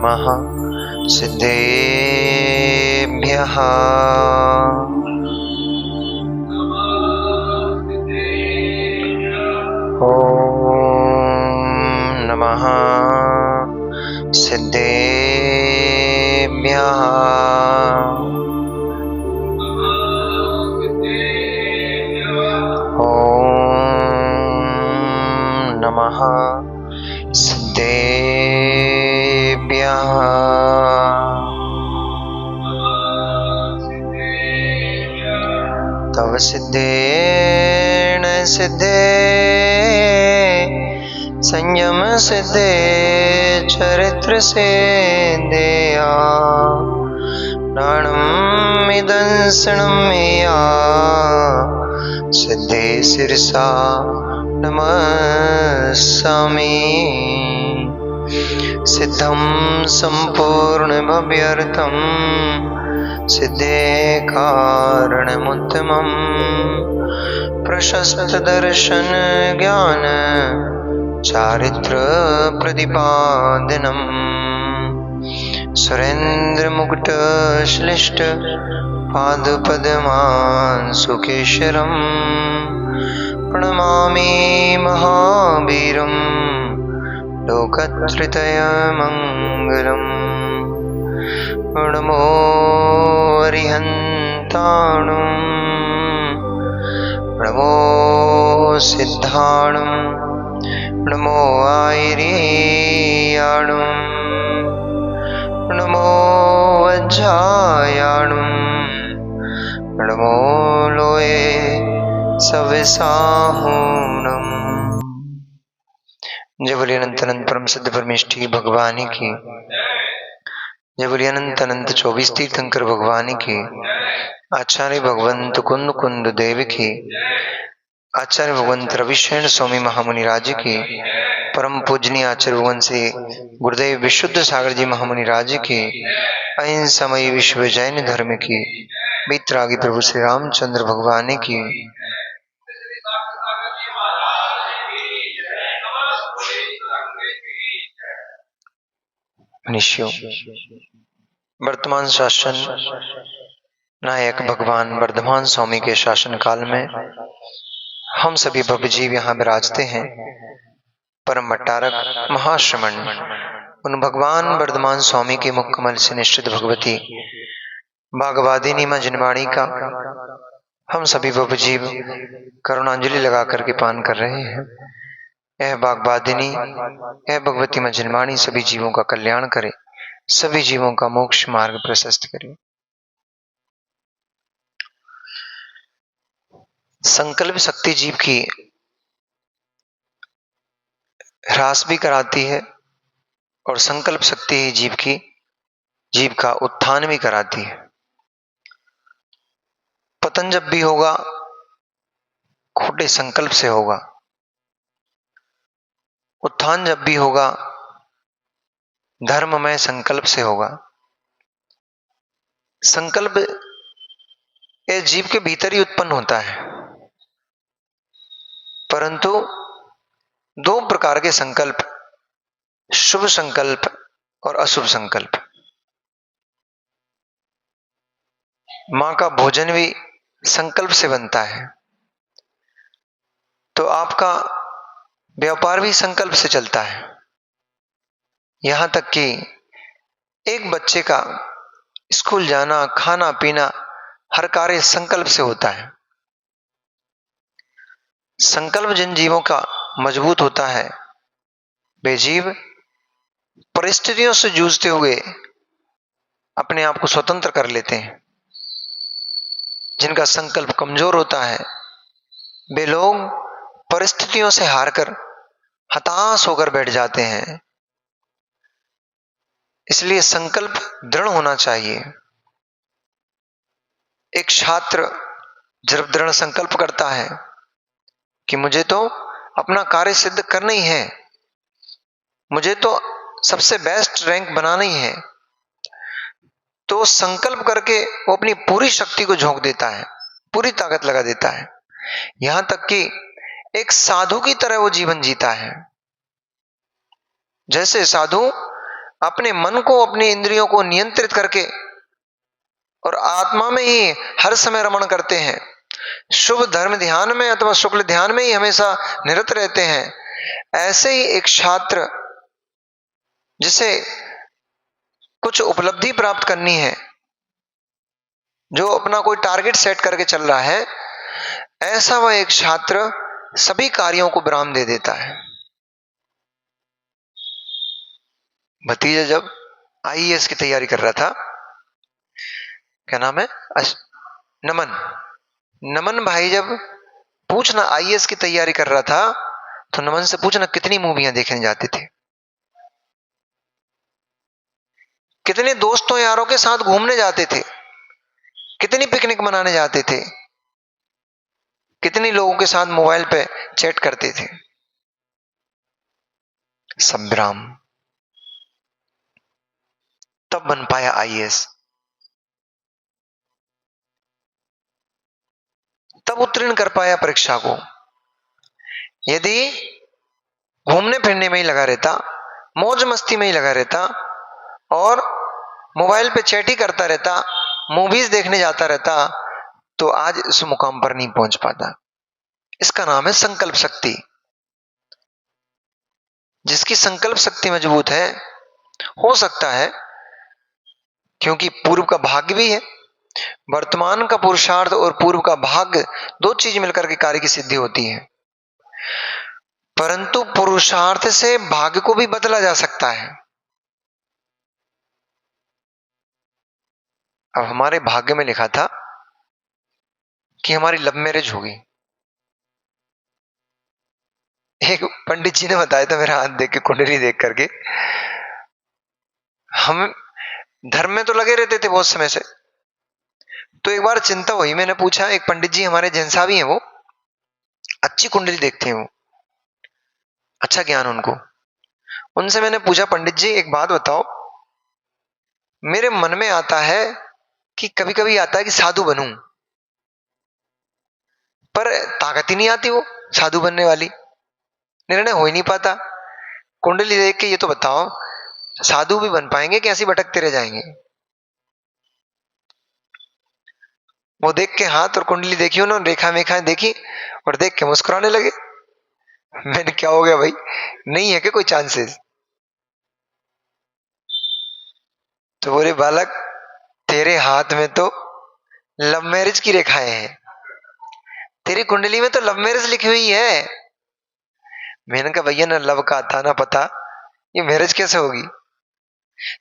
नमः सिद्धेभ्यः। ॐ नमः सिद्धेभ्यः। ॐ नमः सिद्धेभ्यः। तव सिद्धेन सिद्धे संयम सिद्धे चरित्र सिद्धेया नाणम् इदंसणं मेया सिद्धे शिरसा नमस्सामि। सिद्धं सम्पूर्णभव्यर्थं सिद्धे कारणमुत्तमम् प्रशस्त दर्शन ज्ञान चारित्र प्रतिपादनम् सुरेन्द्र मुकुट श्लिष्ट पादपद्मान् सुकेशरम् प्रणमामि महावीरम् लोकत्रयमङ्गलम्। नमो अरिहन्ताणुं नमो सिद्धाणुं नमो आयर्याणुं नमो वज्रायाणुं नमो लोये सविसाहुणम्। जय बोलिए अनंत अनंत परम सिद्ध परमेष्ठी भगवान की। जय बोलिए अनंत अनंत 24 तीर्थंकर भगवान की। आचार्य भगवंत कुंद कुंद देव की। आचार्य भगवंत रविशरण स्वामी महामुनि राज की। परम पूजनीय आचार्य भगवंत श्री गुरुदेव विशुद्ध सागर जी महामुनि राज की। अहिंसामयी विश्व जैन धर्म की। बीतरागी प्रभु श्री रामचंद्र भगवान की। मनुष्यों, वर्तमान शासन नायक भगवान वर्धमान स्वामी के शासन काल में हम सभी भव्य जीव यहाँ विराजते हैं। परम भट्टारक महाश्रमण उन भगवान वर्धमान स्वामी के मुख कमल से निश्चित भगवती भागवादिनी मां जिनवाणी का हम सभी भव्य जीव करुणांजलि लगा करके पान कर रहे हैं। यह भागवादिनी यह भगवती मां जिनवाणी सभी जीवों का कल्याण करे, सभी जीवों का मोक्ष मार्ग प्रशस्त करे। संकल्प शक्ति जीव की ह्रास भी कराती है और संकल्प शक्ति ही जीव का उत्थान भी कराती है। पतन जब भी होगा खोटे संकल्प से होगा, उत्थान जब भी होगा धर्ममय संकल्प से होगा। संकल्प ये जीव के भीतर ही उत्पन्न होता है, परंतु दो प्रकार के संकल्प, शुभ संकल्प और अशुभ संकल्प। मां का भोजन भी संकल्प से बनता है, तो आपका व्यापार भी संकल्प से चलता है। यहां तक कि एक बच्चे का स्कूल जाना, खाना पीना, हर कार्य संकल्प से होता है। संकल्प जिन जीवों का मजबूत होता है वे जीव परिस्थितियों से जूझते हुए अपने आप को स्वतंत्र कर लेते हैं। जिनका संकल्प कमजोर होता है वे लोग परिस्थितियों से हारकर हताश होकर बैठ जाते हैं। इसलिए संकल्प दृढ़ होना चाहिए। एक छात्र जब दृढ़ संकल्प करता है कि मुझे तो अपना कार्य सिद्ध करना ही है, मुझे तो सबसे बेस्ट रैंक बनाना ही है, तो संकल्प करके वो अपनी पूरी शक्ति को झोंक देता है, पूरी ताकत लगा देता है। यहां तक कि एक साधु की तरह वो जीवन जीता है। जैसे साधु अपने मन को, अपनी इंद्रियों को नियंत्रित करके और आत्मा में ही हर समय रमण करते हैं, शुभ धर्म ध्यान में अथवा शुक्ल ध्यान में ही हमेशा निरत रहते हैं, ऐसे ही एक छात्र जिसे कुछ उपलब्धि प्राप्त करनी है, जो अपना कोई टारगेट सेट करके चल रहा है, ऐसा वह एक छात्र सभी कार्यों को विराम दे देता है। भतीजा जब आईएएस की तैयारी कर रहा था, क्या नाम है, नमन, नमन भाई जब पूछना आईएएस की तैयारी कर रहा था, तो नमन से पूछना कितनी मूवियां देखने जाते थे, कितने दोस्तों यारों के साथ घूमने जाते थे, कितनी पिकनिक मनाने जाते थे, कितने लोगों के साथ मोबाइल पे चैट करते थे। सब विराम। तब बन पाया आईएएस, तब उत्तीर्ण कर पाया परीक्षा को। यदि घूमने फिरने में ही लगा रहता, मौज मस्ती में ही लगा रहता और मोबाइल पे चैट ही करता रहता, मूवीज देखने जाता रहता, तो आज इस मुकाम पर नहीं पहुंच पाता। इसका नाम है संकल्प शक्ति। जिसकी संकल्प शक्ति मजबूत है, हो सकता है, क्योंकि पूर्व का भाग्य भी है, वर्तमान का पुरुषार्थ और पूर्व का भाग्य, दो चीज मिलकर के कार्य की सिद्धि होती है। परंतु पुरुषार्थ से भाग्य को भी बदला जा सकता है। अब हमारे भाग्य में लिखा था कि हमारी लव मैरिज होगी। एक पंडित जी ने बताया था, मेरा हाथ देख के, कुंडली देख करके, हम धर्म में तो लगे रहते थे बहुत समय से, तो एक बार चिंता हुई, मैंने पूछा, एक पंडित जी हमारे जैन साहब ही हैं, वो अच्छी कुंडली देखते हैं, वो अच्छा ज्ञान उनको, उनसे मैंने पूछा, पंडित जी एक बात बताओ, मेरे मन में आता है कि कभी कभी आता है कि साधु बनूं, पर ताकत ही नहीं आती वो साधु बनने वाली, निर्णय हो ही नहीं पाता। कुंडली देख के ये तो बताओ, साधु भी बन पाएंगे कि ऐसे भटकते रह जाएंगे? वो देख के हाथ और कुंडली देखी उन्होंने, रेखा मेखाएं देखी और देख के मुस्कुराने लगे। मैंने, क्या हो गया भाई, नहीं है क्या कोई चांसेस? तो बोले, बालक तेरे हाथ में तो लव मैरिज की रेखाएं हैं, तेरी कुंडली में तो लव मैरिज लिखी हुई है। मैंने कहा, भैया ना लव का था ना पता, ये मैरिज कैसे होगी?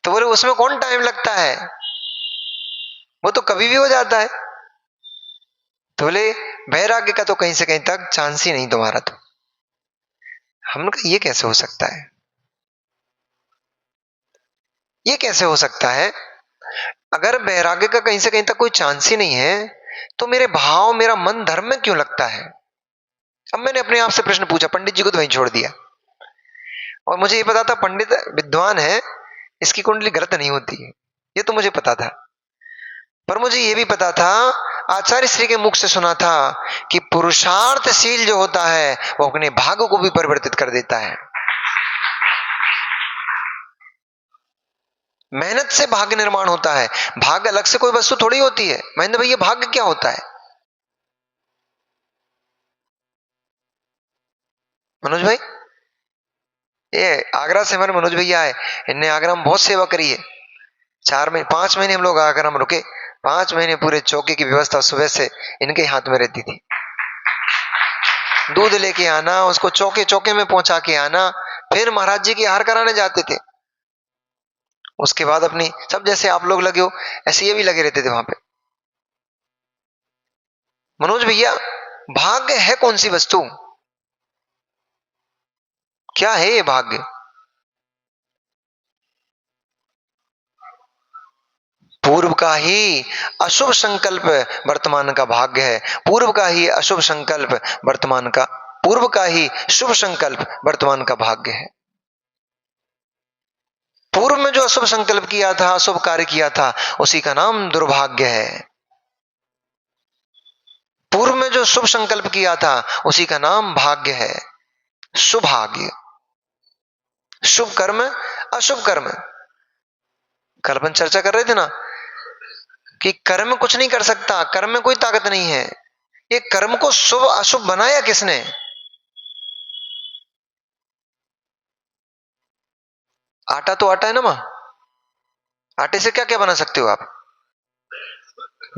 तो बोले, उसमें कौन टाइम लगता है, वो तो कभी भी हो जाता है। तो बोले, वैराग्य का तो कहीं से कहीं तक चांस ही नहीं तुम्हारा। तो हमने कहा, ये कैसे हो सकता है, ये कैसे हो सकता है? अगर वैराग्य का कहीं से कहीं तक कोई चांस ही नहीं है, तो मेरे भाव, मेरा मन धर्म में क्यों लगता है? अब मैंने अपने आप से प्रश्न पूछा, पंडित जी को तो वहीं छोड़ दिया, और मुझे ये पता था पंडित विद्वान है, इसकी कुंडली गलत नहीं होती है, ये तो मुझे पता था। पर मुझे ये भी पता था, आचार्य श्री के मुख से सुना था कि पुरुषार्थशील जो होता है वो अपने भाग्य को भी परिवर्तित कर देता है। मेहनत से भाग्य निर्माण होता है, भाग्य अलग से कोई वस्तु थोड़ी होती है। महेंद्र भैया, भाग्य क्या होता है? मनोज भाई, ये आगरा से हमारे मनोज भैया आए, इनने आगरा में बहुत सेवा करी है। 5 महीने हम लोग आगरा में रुके, 5 महीने पूरे चौके की व्यवस्था सुबह से इनके हाथ में रहती थी। दूध लेके आना, उसको चौके चौके में पहुंचा के आना, फिर महाराज जी की आहार कराने जाते थे। उसके बाद अपनी, सब जैसे आप लोग लगे हो ऐसे ये भी लगे रहते थे वहां पे। मनोज भैया, भाग्य है कौन सी वस्तु, क्या है ये भाग्य? पूर्व का ही अशुभ संकल्प वर्तमान का भाग्य है, पूर्व का ही अशुभ संकल्प वर्तमान का, पूर्व का ही शुभ संकल्प वर्तमान का भाग्य है। पूर्व में जो अशुभ संकल्प किया था, अशुभ कार्य किया था, उसी का नाम दुर्भाग्य है। पूर्व में जो शुभ संकल्प किया था, उसी का नाम भाग्य है, सुभाग्य। शुभ कर्म, अशुभ कर्म, कल अपन चर्चा कर रहे थे ना कि कर्म कुछ नहीं कर सकता, कर्म में कोई ताकत नहीं है। ये कर्म को शुभ अशुभ बनाया किसने? आटा तो आटा है ना मां। आटे से क्या क्या बना सकते हो आप?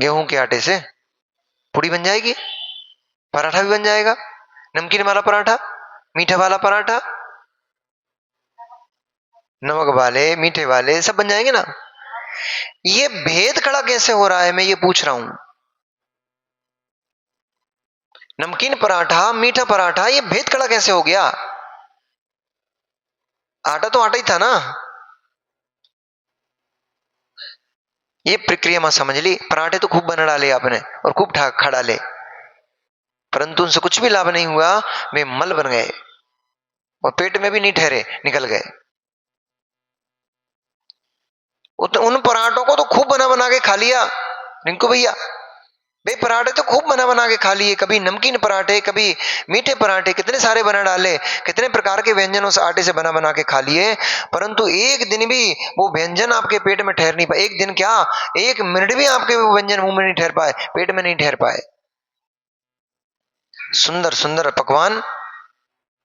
गेहूं के आटे से पूड़ी बन जाएगी, पराठा भी बन जाएगा, नमकीन वाला पराठा, मीठा वाला पराठा, नमक वाले, मीठे वाले सब बन जाएंगे ना। ये भेद खड़ा कैसे हो रहा है, मैं ये पूछ रहा हूं। नमकीन पराठा, मीठा पराठा, ये भेद खड़ा कैसे हो गया? आटा तो आटा ही था ना। ये प्रक्रिया में समझ ली। पराठे तो खूब बना डाले आपने और खूब खा डाले, परंतु उनसे कुछ भी लाभ नहीं हुआ। वे मल बन गए और पेट में भी नहीं ठहरे, निकल गए। उन पराठों को तो खूब बना बना के खा लिया रिंकू भैया। वे पराठे तो खूब बना बना के खा लिए, कभी नमकीन पराठे, कभी मीठे पराठे, कितने सारे बना डाले, कितने प्रकार के व्यंजन उस आटे से बना बना के खा लिए, परंतु एक दिन भी वो व्यंजन आपके पेट में ठहर नहीं पाए। एक दिन क्या, एक मिनट भी आपके वो व्यंजन मुंह में नहीं ठहर पाए, पेट में नहीं ठहर पाए। सुंदर सुंदर पकवान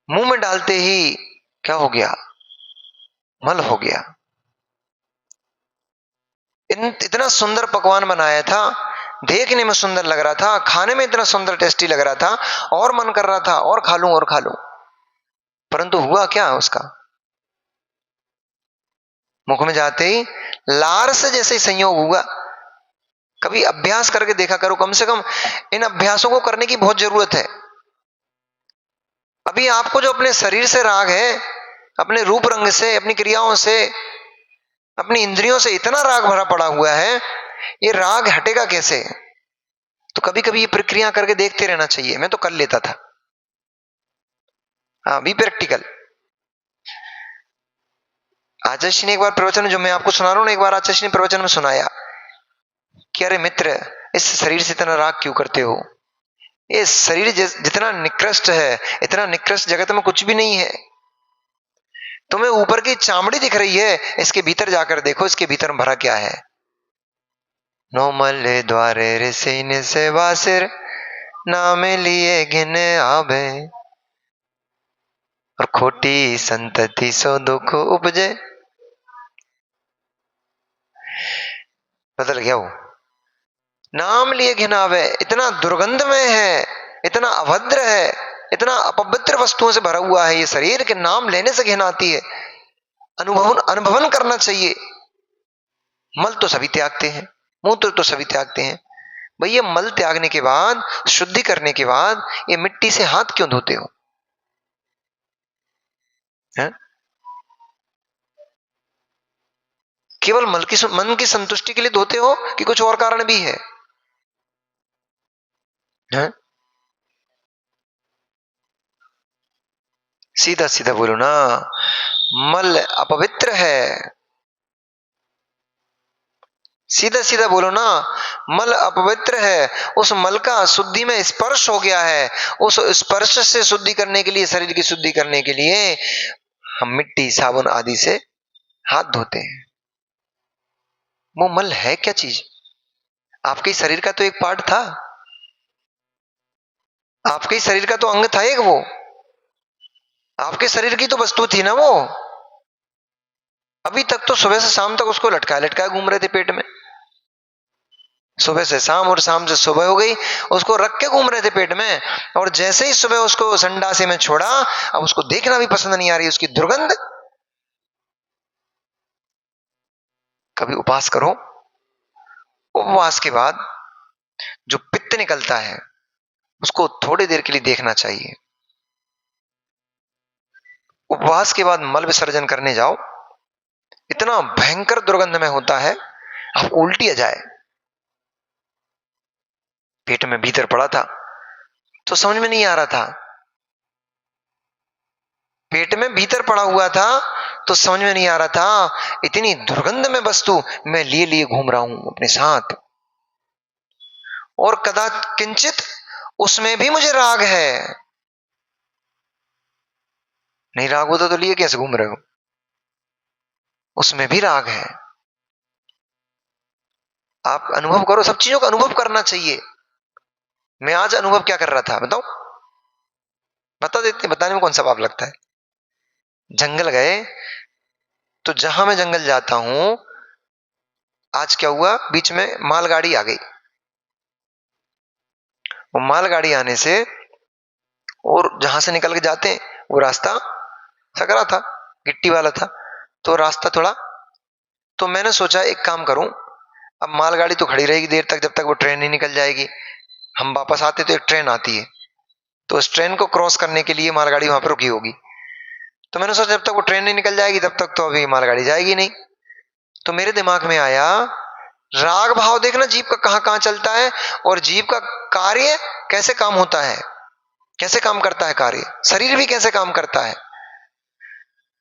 मुंह में डालते ही क्या हो गया? मल हो गया। इतना सुंदर पकवान बनाया था, देखने में सुंदर लग रहा था, खाने में इतना सुंदर टेस्टी लग रहा था, और मन कर रहा था और खा लूं और खा लूं, परंतु हुआ क्या उसका? मुख में जाते ही लार से जैसे ही संयोग हुआ। कभी अभ्यास करके देखा करो, कम से कम इन अभ्यासों को करने की बहुत जरूरत है। अभी आपको जो अपने शरीर से राग है, अपने रूप रंग से, अपनी क्रियाओं से, अपनी इंद्रियों से इतना राग भरा पड़ा हुआ है, ये राग हटेगा कैसे? तो कभी कभी ये प्रक्रिया करके देखते रहना चाहिए। मैं तो कर लेता था। हाँ, बी प्रैक्टिकल। आचार्य ने एक बार प्रवचन, जो मैं आपको सुना रहा हूं ना, एक बार आचार्य ने प्रवचन में सुनाया कि अरे मित्र, इस शरीर से इतना राग क्यों करते हो? ये शरीर जितना निकृष्ट है, इतना निकृष्ट जगत में कुछ भी नहीं है। तुम्हें ऊपर की चामड़ी दिख रही है, इसके भीतर जाकर देखो, इसके भीतर भरा क्या है। नोमल द्वारे ऋषि से वासिर, नाम लिए घिन आवे, और खोटी संतति सो दुख उपजे। बदल गया वो। नाम लिए घिनावे, इतना दुर्गंधमय है, इतना अभद्र है, इतना अपवित्र वस्तुओं से भरा हुआ है ये शरीर के नाम लेने से घिन आती है। अनुभवन करना चाहिए। मल तो सभी त्यागते हैं, मूत्र तो सभी त्यागते हैं, भैया मल त्यागने के बाद, शुद्धि करने के बाद, ये मिट्टी से हाथ क्यों धोते हो? है? केवल मन की संतुष्टि के लिए धोते हो कि कुछ और कारण भी है? है? सीधा सीधा बोलो ना, मल अपवित्र है। सीधा सीधा बोलो ना, मल अपवित्र है। उस मल का शुद्धि में स्पर्श हो गया है, उस स्पर्श से शुद्धि करने के लिए, शरीर की शुद्धि करने के लिए हम मिट्टी, साबुन आदि से हाथ धोते हैं। वो मल है क्या चीज? आपके शरीर का तो एक पार्ट था, आपके शरीर का तो अंग था एक, वो आपके शरीर की तो वस्तु थी ना वो। अभी तक तो सुबह से शाम तक उसको लटकाए लटकाए घूम रहे थे पेट में, सुबह से शाम और शाम से सुबह हो गई, उसको रख के घूम रहे थे पेट में, और जैसे ही सुबह उसको संडासे में छोड़ा, अब उसको देखना भी पसंद नहीं आ रही उसकी दुर्गंध। कभी उपवास करो, उपवास के बाद जो पित्त निकलता है उसको थोड़ी देर के लिए देखना चाहिए। उपवास के बाद मल विसर्जन करने जाओ, इतना भयंकर दुर्गंध में होता है, आपको उल्टी आ जाए। पेट में भीतर पड़ा था तो समझ में नहीं आ रहा था, पेट में भीतर पड़ा हुआ था तो समझ में नहीं आ रहा था, इतनी दुर्गंध में वस्तु मैं लिए लिए घूम रहा हूं अपने साथ, और कदा किंचित उसमें भी मुझे राग है। नहीं राग होता तो लिए कैसे घूम रहे हो? उसमें भी राग है। आप अनुभव करो, सब चीजों का अनुभव करना चाहिए। मैं आज अनुभव क्या कर रहा था बताओ, बता देते, बताने में कौन सा पाप लगता है। जंगल गए, तो जहां मैं जंगल जाता हूं, आज क्या हुआ, बीच में मालगाड़ी आ गई। वो मालगाड़ी आने से, और जहां से निकल के जाते हैं वो रास्ता सकरा था, गिट्टी वाला था, तो रास्ता थोड़ा, तो मैंने सोचा एक काम करूं, अब मालगाड़ी तो खड़ी रहेगी देर तक, जब तक वो ट्रेन नहीं निकल जाएगी। हम वापस आते तो एक ट्रेन आती है, तो उस ट्रेन को क्रॉस करने के लिए मालगाड़ी वहां पर रुकी होगी। तो मैंने सोचा जब तक वो ट्रेन नहीं निकल जाएगी तब तक तो अभी मालगाड़ी जाएगी नहीं। तो मेरे दिमाग में आया, राग भाव देखना जीव का कहां कहां चलता है, और जीव का कार्य कैसे काम होता है, कैसे काम करता है कार्य, शरीर भी कैसे काम करता है,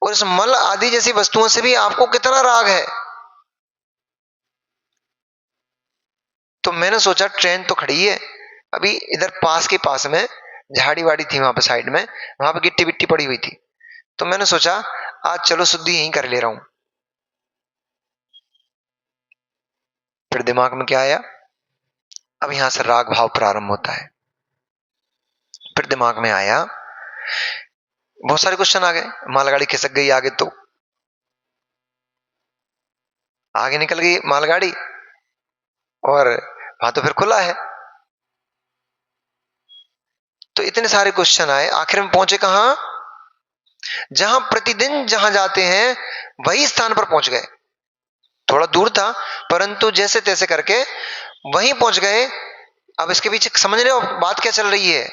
और इस मल आदि जैसी वस्तुओं से भी आपको कितना राग है। तो मैंने सोचा ट्रेन तो खड़ी है, अभी इधर पास के पास में झाड़ी वाड़ी थी, वहां पे साइड में, वहां पे गिट्टी बिट्टी पड़ी हुई थी। तो मैंने सोचा आज चलो शुद्धि यहीं कर ले रहा हूं। फिर दिमाग में क्या आया, अब यहां से राग भाव प्रारंभ होता है। फिर दिमाग में आया, बहुत सारे क्वेश्चन आ गए, मालगाड़ी खिसक गई आगे, तो आगे निकल गई मालगाड़ी, और वहां तो फिर खुला है। तो इतने सारे क्वेश्चन आए, आखिर में पहुंचे कहां, जहां प्रतिदिन जहां जाते हैं वही स्थान पर पहुंच गए। थोड़ा दूर था, परंतु जैसे तैसे करके वहीं पहुंच गए। अब इसके पीछे समझ रहे हो बात क्या चल रही है,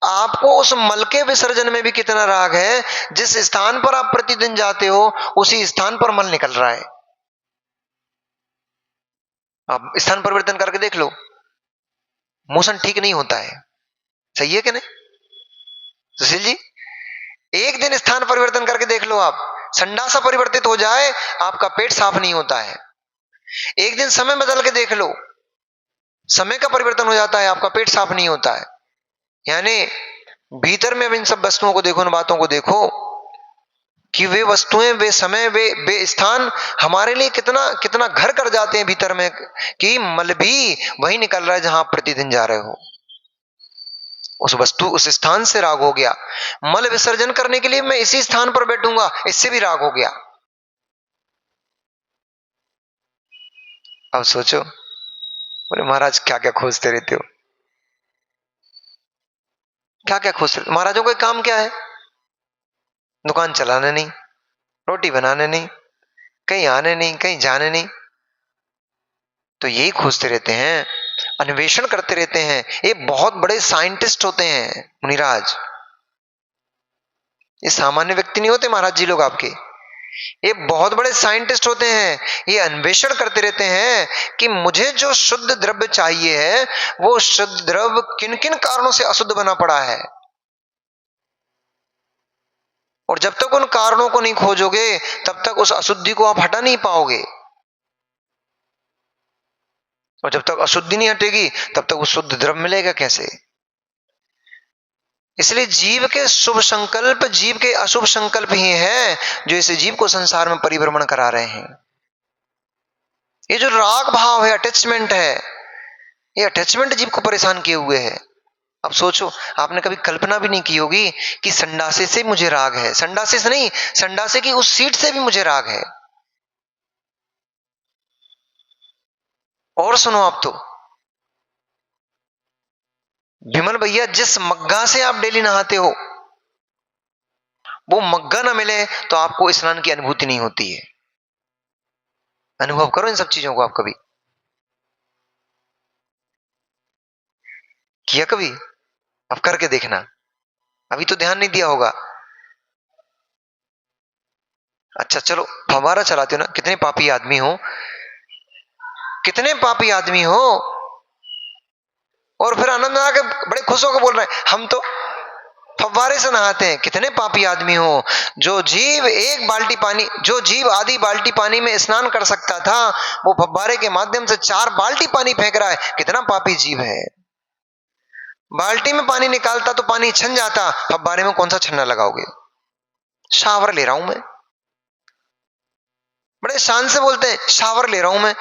आपको उस मल के विसर्जन में भी कितना राग है, जिस स्थान पर आप प्रतिदिन जाते हो उसी स्थान पर मल निकल रहा है। आप स्थान परिवर्तन करके देख लो, मोशन ठीक नहीं होता है, सही है कि नहीं सुशील जी? एक दिन स्थान परिवर्तन करके देख लो आप, संडासा परिवर्तित हो जाए, आपका पेट साफ नहीं होता है। एक दिन समय बदल के देख लो, समय का परिवर्तन हो जाता है, आपका पेट साफ नहीं होता है। यानी भीतर में अब इन सब वस्तुओं को देखो, इन बातों को देखो कि वे वस्तुएं, वे समय, वे स्थान हमारे लिए कितना कितना घर कर जाते हैं भीतर में, कि मल भी वही निकल रहा है जहां आप प्रतिदिन जा रहे हो। उस वस्तु, उस स्थान से राग हो गया। मल विसर्जन करने के लिए मैं इसी स्थान पर बैठूंगा, इससे भी राग हो गया। अब सोचो, बोले महाराज क्या क्या खोजते रहते हो, क्या क्या खोजते रहते? महाराजों का काम क्या है, दुकान चलाने नहीं, रोटी बनाने नहीं, कहीं आने नहीं, कहीं जाने नहीं, तो यही खोजते रहते हैं, अन्वेषण करते रहते हैं। ये बहुत बड़े साइंटिस्ट होते हैं मुनिराज, ये सामान्य व्यक्ति नहीं होते महाराज जी लोग आपके, ये बहुत बड़े साइंटिस्ट होते हैं। ये अन्वेषण करते रहते हैं कि मुझे जो शुद्ध द्रव्य चाहिए है, वो शुद्ध द्रव्य किन किन कारणों से अशुद्ध बना पड़ा है, और जब तक उन कारणों को नहीं खोजोगे तब तक उस अशुद्धि को आप हटा नहीं पाओगे, और जब तक अशुद्धि नहीं हटेगी तब तक वो शुद्ध द्रव्य मिलेगा कैसे। इसलिए जीव के शुभ संकल्प, जीव के अशुभ संकल्प ही हैं जो इस जीव को संसार में परिभ्रमण करा रहे हैं। ये जो राग भाव है, अटैचमेंट है, ये अटैचमेंट जीव को परेशान किए हुए है। अब सोचो, आपने कभी कल्पना भी नहीं की होगी कि संडासे से मुझे राग है, संडासे से नहीं, संडासे की उस सीट से भी मुझे राग है। और सुनो, आप तो विमल भैया, जिस मग्गा से आप डेली नहाते हो, वो मग्गा ना मिले तो आपको स्नान की अनुभूति नहीं होती है। अनुभव करो इन सब चीजों को, आप कभी किया कभी? अब करके देखना, अभी तो ध्यान नहीं दिया होगा। अच्छा चलो, फव्वारा चलाते हो ना, कितने पापी आदमी हो, कितने पापी आदमी हो, और फिर आनंद आके बड़े खुश होकर बोल रहे हैं हम तो फव्वारे से नहाते हैं। कितने पापी आदमी हो, जो जीव एक बाल्टी पानी, जो जीव आधी बाल्टी पानी में स्नान कर सकता था, वो फव्वारे के माध्यम से 4 बाल्टी पानी फेंक रहा है। कितना पापी जीव है। बाल्टी में पानी निकालता तो पानी छन जाता, फव्वारे में कौन सा छन्ना लगाओगे। शावर ले रहा हूं मैं, बड़े शान से बोलते हैं शावर ले रहा हूं मैं,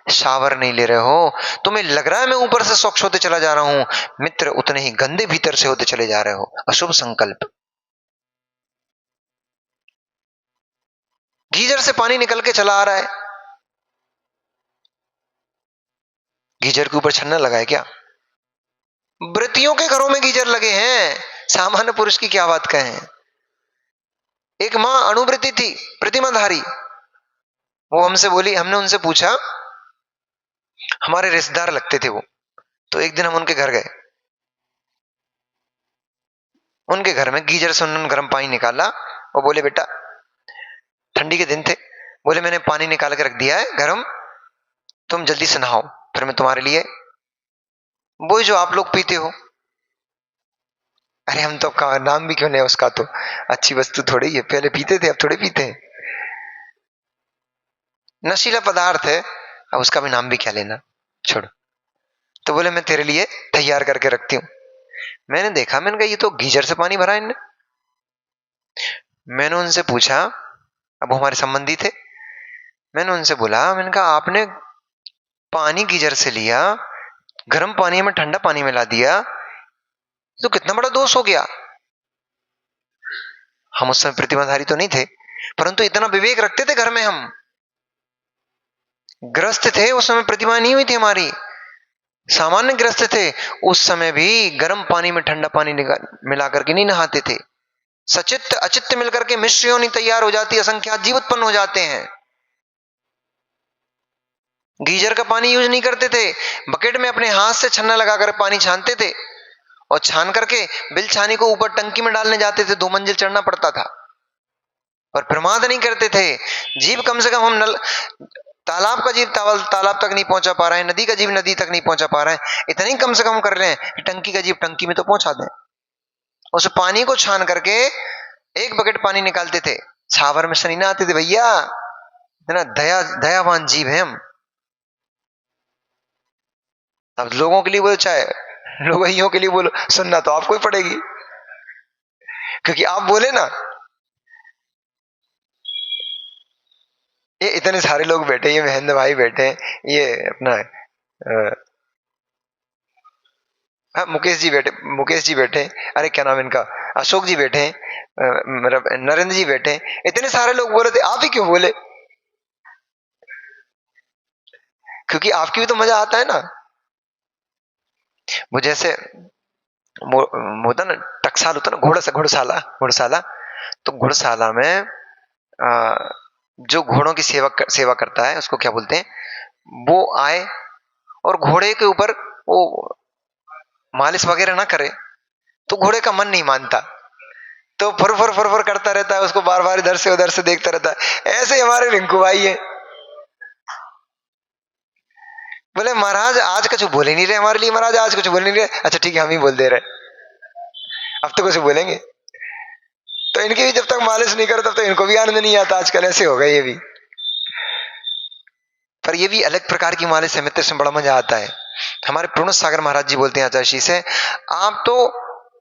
शावर नहीं ले रहे हो, तुम्हें लग रहा है मैं ऊपर से स्वच्छ होते चला जा रहा हूं, मित्र उतने ही गंदे भीतर से होते चले जा रहे हो। अशुभ संकल्प। गीजर से पानी निकल के चला आ रहा है, गीजर के ऊपर छन्ना लगा है क्या? व्रतियों के घरों में गीजर लगे हैं, सामान्य पुरुष की क्या बात कहें। एक मां अणुव्रती थी, प्रतिमाधारी, वो हमसे बोली, हमने उनसे पूछा, हमारे रिश्तेदार लगते थे वो, तो एक दिन हम उनके घर गए, उनके घर में गीजर से उन्होंने गर्म पानी निकाला और बोले बेटा, ठंडी के दिन थे, बोले मैंने पानी निकाल के रख दिया है गर्म, तुम जल्दी से नहाओ, फिर मैं तुम्हारे लिए वो जो आप लोग पीते हो। अरे हम तो नाम भी क्यों लें उसका, तो अच्छी वस्तु थोड़ी है, पहले पीते थे अब थोड़े पीते हैं, नशीला पदार्थ है, अब उसका भी नाम भी क्या लेना, छोड़ो। तो बोले मैं तेरे लिए तैयार करके रखती हूँ। मैंने देखा, मैंने कहा ये तो गीजर से पानी भरा है इनने। मैंने उनसे पूछा, अब हमारे संबंधी थे, मैंने उनसे बोला, मैंने कहा आपने पानी गीजर से लिया, गर्म पानी में ठंडा पानी मिला दिया, तो कितना बड़ा दोष हो गया। हम उस समय प्रतिमाधारी तो नहीं थे, परंतु इतना विवेक रखते थे घर में, हम ग्रस्त थे उस समय, प्रतिमा नहीं हुई थी हमारी, सामान्य ग्रस्त थे, उस समय भी गर्म पानी में ठंडा पानी मिला करके नहीं नहाते थे। सचित्त अचित्त मिलकर के मिश्र योनि तैयार हो जाती है, असंख्यात जीव उत्पन्न हो जाते हैं। गीजर का पानी यूज नहीं करते थे, बकेट में अपने हाथ से छन्ना लगाकर पानी छानते थे, और छान करके बिल छानी को ऊपर टंकी में डालने जाते थे, 2 मंजिल चढ़ना पड़ता था। और प्रमाद नहीं करते थे। जीव कम से कम हम तालाब का जीव तालाब तक नहीं पहुंचा पा रहा है, नदी का जीव नदी तक नहीं पहुंचा पा रहा है, इतना ही कम से कम कर रहे हैं कि टंकी का जीव टंकी में तो पहुंचा दें। उस पानी को छान करके 1 बकेट पानी निकालते थे, छावर में से नहीं नहाते थे भैया, इतना दयावान जीव है हम। अब लोगों के लिए बोलो, चाहे लोगों के लिए बोलो, सुनना तो आपको ही पड़ेगी, क्योंकि आप बोले ना, ये इतने सारे लोग बैठे, ये महेंद्र भाई बैठे हैं, ये अपना मुकेश जी बैठे, अरे क्या नाम इनका, अशोक जी बैठे, नरेंद्र जी बैठे, इतने सारे लोग बोले थे, आप ही क्यों बोले? क्योंकि आपकी भी तो मजा आता है ना। वो जैसे होता ना, टकसाल होता ना, घुड़साला, तो घुड़साला में जो घोड़ों की सेवा करता है, उसको क्या बोलते हैं, वो आए और घोड़े के ऊपर वो मालिश वगैरह ना करे, तो घोड़े का मन नहीं मानता, तो फुर फुर फुर फुर करता रहता है, उसको बार बार इधर से उधर से देखता रहता है। ऐसे ही हमारे रिंकू भाई है, बोले महाराज आज कुछ बोल ही नहीं रहे हमारे लिए, महाराज आज कुछ बोल नहीं रहे, अच्छा ठीक है हम ही बोल दे रहे, अब तो कुछ बोलेंगे। तो इनकी भी जब तक मालिश नहीं करे तब तक इनको भी आनंद नहीं आता, आजकल ऐसे हो गए ये भी। पर ये भी अलग प्रकार की मालिश है मित्र, से बड़ा मजा आता है। हमारे पूर्ण सागर महाराज जी बोलते हैं आचार्य से, आप तो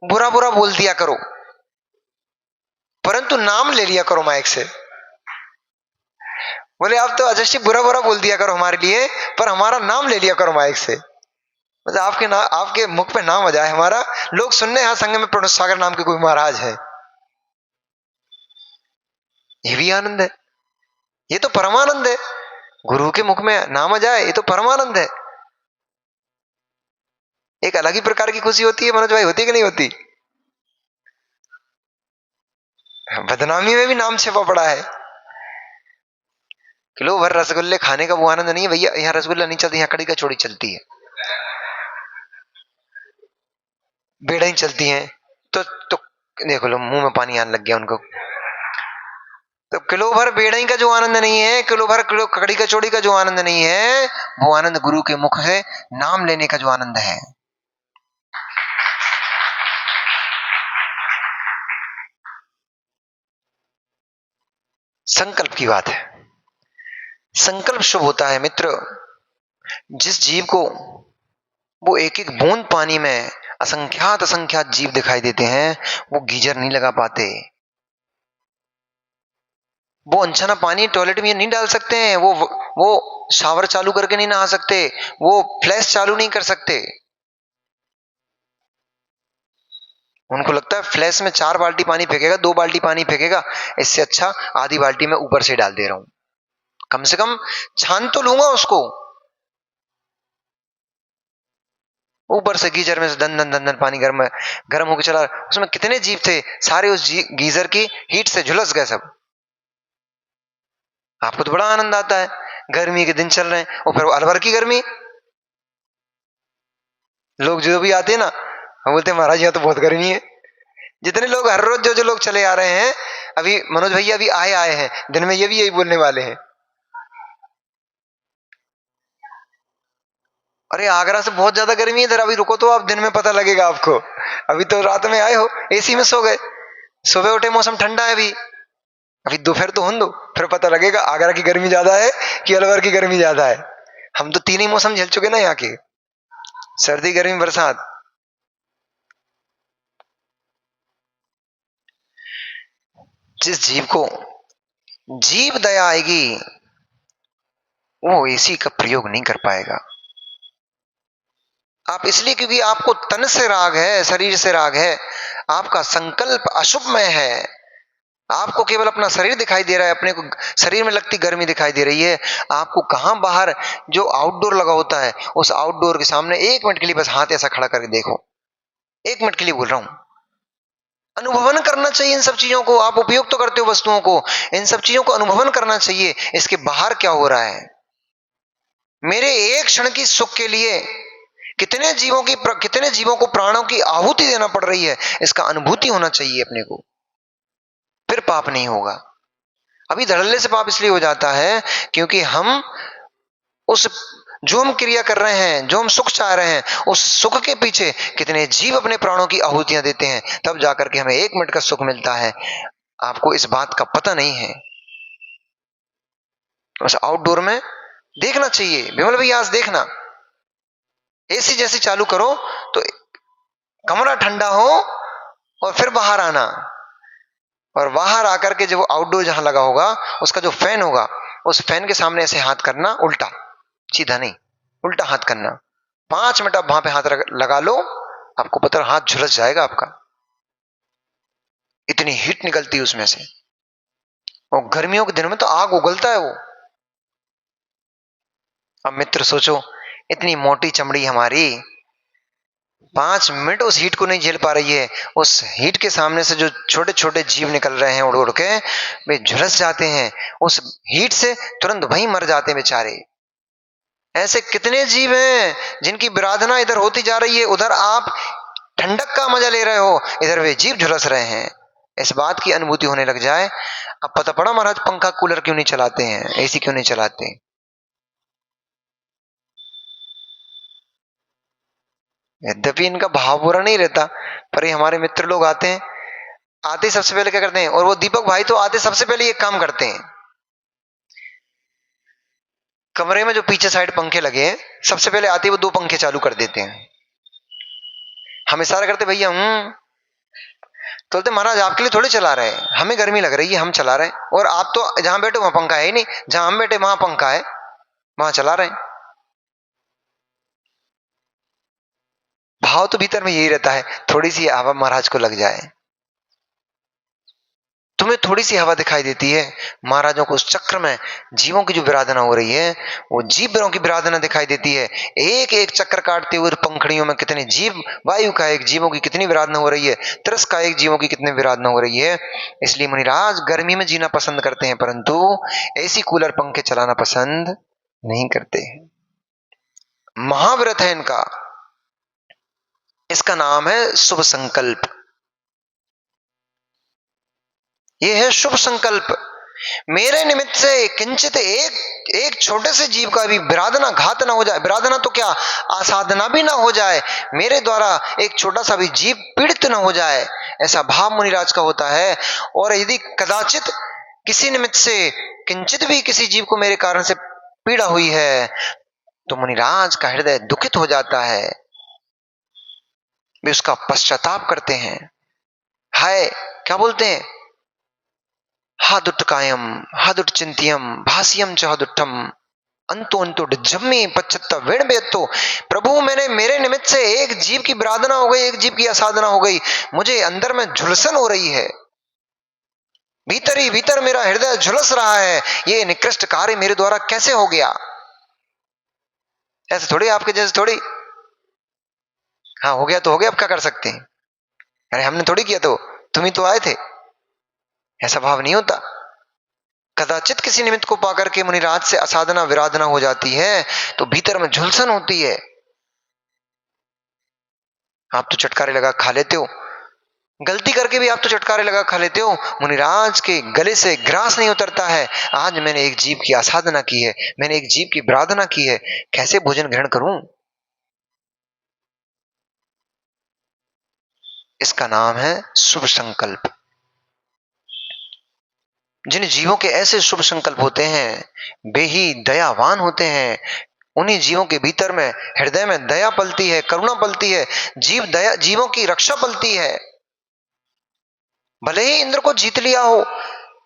बुरा बुरा बोल दिया करो, परंतु नाम ले लिया करो माइक से। बोले आप तो अजय बुरा बुरा बोल दिया करो हमारे लिए, पर हमारा नाम ले लिया करो माइक से, मतलब आपके मुख पे नाम आ जाए हमारा, लोग सुनने यहाँ संघ में पूर्ण सागर नाम के कोई महाराज है, ये भी आनंद है, ये तो परमानंद है। गुरु के मुख में नाम आ जाए, ये तो परमानंद है, एक अलग ही प्रकार की खुशी होती है मनोज भाई, होती कि नहीं होती? बदनामी में भी नाम छिपा पड़ा है। किलो भर रसगुल्ले खाने का वो आनंद नहीं है भैया, यहाँ रसगुल्ला नहीं चलती, यहाँ कड़ी कचौड़ी चलती है, बेड़ें चलती हैं, तो देखो लो मुंह में पानी आने लग गया उनको। तो किलो भर बेड़ई का जो आनंद नहीं है, किलो कड़ी कचौड़ी का जो आनंद नहीं है, वो आनंद गुरु के मुख से नाम लेने का जो आनंद है। संकल्प की बात है, संकल्प शुभ होता है मित्र। जिस जीव को वो एक एक बूंद पानी में असंख्यात जीव दिखाई देते हैं, वो गीजर नहीं लगा पाते, वो अनछना पानी टॉयलेट में नहीं डाल सकते हैं, वो वो शावर चालू करके नहीं नहा सकते, वो फ्लैश चालू नहीं कर सकते। उनको लगता है फ्लैश में 4 बाल्टी पानी फेंकेगा, 2 बाल्टी पानी फेंकेगा, इससे अच्छा आधी बाल्टी में ऊपर से डाल दे रहा हूं, कम से कम छान तो लूंगा उसको। ऊपर से गीजर में से दन दन दन दन पानी गर्म गर्म होकर चला, उसमें कितने जीव थे, सारे उस गीजर की हीट से झुलस गए सब। आपको तो बड़ा आनंद आता है, गर्मी के दिन चल रहे हैं, और फिर वो अलवर की गर्मी। लोग जो भी आते हैं ना, हम बोलते हैं महाराज यहाँ तो बहुत गर्मी है। जितने लोग हर रोज जो जो लोग चले आ रहे हैं, अभी मनोज भैया अभी आए हैं, दिन में ये भी यही बोलने वाले हैं, अरे आगरा से बहुत ज्यादा गर्मी है इधर, अभी रुको तो आप, दिन में पता लगेगा आपको। अभी तो रात में आए हो, एसी में सो गए, सुबह उठे मौसम ठंडा है, अभी अभी दोपहर तो होने दो, फिर पता लगेगा आगरा की गर्मी ज्यादा है कि अलवर की गर्मी ज्यादा है। हम तो 3 ही मौसम झेल चुके ना यहाँ के, सर्दी गर्मी बरसात। जिस जीव को जीव दया आएगी वो एसी का प्रयोग नहीं कर पाएगा। आप इसलिए क्योंकि आपको तन से राग है, शरीर से राग है, आपका संकल्प अशुभमय है, आपको केवल अपना शरीर दिखाई दे रहा है, अपने को शरीर में लगती गर्मी दिखाई दे रही है। आपको कहां बाहर जो आउटडोर लगा होता है, उस आउटडोर के सामने 1 मिनट के लिए बस हाथ ऐसा खड़ा करके देखो, 1 मिनट के लिए बोल रहा हूं, अनुभवन करना चाहिए इन सब चीजों को। आप उपयोग तो करते हो वस्तुओं को, इन सब चीजों को अनुभवन करना चाहिए, इसके बाहर क्या हो रहा है। मेरे एक क्षण की सुख के लिए कितने जीवों को प्राणों की आहुति देना पड़ रही है, इसका अनुभूति होना चाहिए अपने को, फिर पाप नहीं होगा। अभी धड़ल्ले से पाप इसलिए हो जाता है क्योंकि हम उस जो हम क्रिया कर रहे हैं, जो हम सुख चाह रहे हैं, उस सुख के पीछे कितने जीव अपने प्राणों की आहुतियां देते हैं, तब जाकर के हमें 1 मिनट का सुख मिलता है। आपको इस बात का पता नहीं है। उस आउटडोर में देखना चाहिए, विमल भैया आज देखना, एसी जैसी चालू करो तो कमरा ठंडा हो और फिर बाहर आना, और बाहर आकर के जब आउटडोर जहां लगा होगा उसका जो फैन होगा, उस फैन के सामने ऐसे हाथ करना, उल्टा, सीधा नहीं, उल्टा हाथ करना। 5 मिनट आप वहां पे हाथ लगा लो, आपको पता हाथ झुलस जाएगा आपका, इतनी हीट निकलती है उसमें से। और गर्मियों के दिनों में तो आग उगलता है वो। अब मित्र सोचो, इतनी मोटी चमड़ी हमारी 5 मिनट उस हीट को नहीं झेल पा रही है, उस हीट के सामने से जो छोटे छोटे जीव निकल रहे हैं उड़ उड़ के, वे झुलस जाते हैं, उस हीट से तुरंत वहीं मर जाते हैं बेचारे। ऐसे कितने जीव हैं जिनकी विराधना इधर होती जा रही है, उधर आप ठंडक का मजा ले रहे हो, इधर वे जीव झुलस रहे हैं। इस बात की अनुभूति होने लग जाए, अब पता पड़ा महाराज पंखा कूलर क्यों नहीं चलाते हैं, एसी क्यों नहीं चलाते। यद्यपि इनका भाव बुरा नहीं रहता, पर ये हमारे मित्र लोग आते हैं, आते सबसे पहले क्या करते हैं, और वो दीपक भाई तो आते सबसे पहले ये काम करते हैं, कमरे में जो पीछे साइड पंखे लगे हैं, सबसे पहले आते ही वो 2 पंखे चालू कर देते हैं। हम इशारा करते भैया तो बोलते महाराज आपके लिए थोड़े चला रहे हैं, हमें गर्मी लग रही है हम चला रहे हैं, और आप तो जहां बैठे वहां पंखा है ही नहीं, जहां हम बैठे वहां पंखा है, वहां चला रहे हैं। भाव तो भीतर में यही रहता है, थोड़ी सी हवा महाराज को लग जाए। तुम्हें थोड़ी सी हवा दिखाई देती है, महाराजों को उस चक्र में जीवों की जो विराधना हो रही है, वो जीवों की विराधना दिखाई देती है। एक एक चक्कर काटते हुए पंखड़ियों में कितने जीव, वायु का एक जीवों की कितनी विराधना हो रही है, तरस का एक जीवों की कितनी विराधना हो रही है। इसलिए मुनिराज गर्मी में जीना पसंद करते हैं, परंतु एसी कूलर पंखे चलाना पसंद नहीं करते। महाव्रत है इनका, इसका नाम है शुभ संकल्प। यह है शुभ संकल्प। मेरे निमित्त से किंचित एक छोटे से जीव का भी विराधना घात ना हो जाए, विराधना तो क्या आसाधना भी ना हो जाए, मेरे द्वारा एक छोटा सा भी जीव पीड़ित ना हो जाए, ऐसा भाव मुनिराज का होता है। और यदि कदाचित किसी निमित्त से किंचित भी किसी जीव को मेरे कारण से पीड़ा हुई है, तो मुनिराज का हृदय दुखित हो जाता है, वे उसका पश्चाताप करते हैं। हाय क्या बोलते हैं, हा दुट्ट कायम हा दुट्ट चिंतियम भाष्यम च दुट्टम, अंतो अंतो जम्मी पच्चत्ता वेण बेतो। प्रभु मैंने मेरे निमित्त से एक जीव की विराधना हो गई, एक जीव की असाधना हो गई, मुझे अंदर में झुलसन हो रही है, भीतर ही भीतर मेरा हृदय झुलस रहा है, ये निकृष्ट कार्य मेरे द्वारा कैसे हो गया। ऐसे थोड़ी, आपके जैसे थोड़ी, हाँ हो गया तो हो गया, अब क्या कर सकते हैं, अरे हमने थोड़ी किया, तो तुम ही तो आए थे, ऐसा भाव नहीं होता। कदाचित किसी निमित्त को पाकर के मुनिराज से असाधना विराधना हो जाती है तो भीतर में झुलसन होती है। आप तो चटकारे लगा खा लेते हो, गलती करके भी आप तो चटकारे लगा खा लेते हो, मुनिराज के गले से ग्रास नहीं उतरता है। आज मैंने एक जीव की असाधना की है, मैंने एक जीव की विराधना की है, कैसे भोजन ग्रहण करूं। इसका नाम है शुभ संकल्प। जिन जीवों के ऐसे शुभ संकल्प होते हैं वे ही दयावान होते हैं। उन्हीं जीवों के भीतर में, हृदय में दया पलती है, करुणा पलती है, जीवों की रक्षा पलती है। भले ही इंद्र को जीत लिया हो,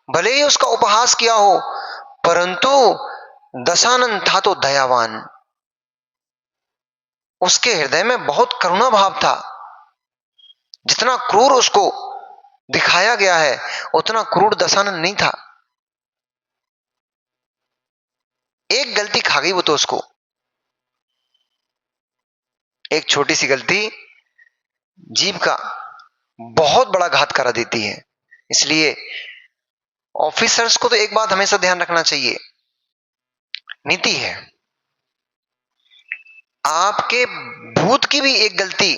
भले ही उसका उपहास किया हो, परंतु दशानन था तो दयावान, उसके हृदय में बहुत करुणा भाव था। जितना क्रूर उसको दिखाया गया है उतना क्रूर दशानन नहीं था। एक गलती खा गई वो तो उसको, एक छोटी सी गलती जीव का बहुत बड़ा घात करा देती है। इसलिए ऑफिसर्स को तो एक बात हमेशा ध्यान रखना चाहिए, नीति है, आपके भूत की भी एक गलती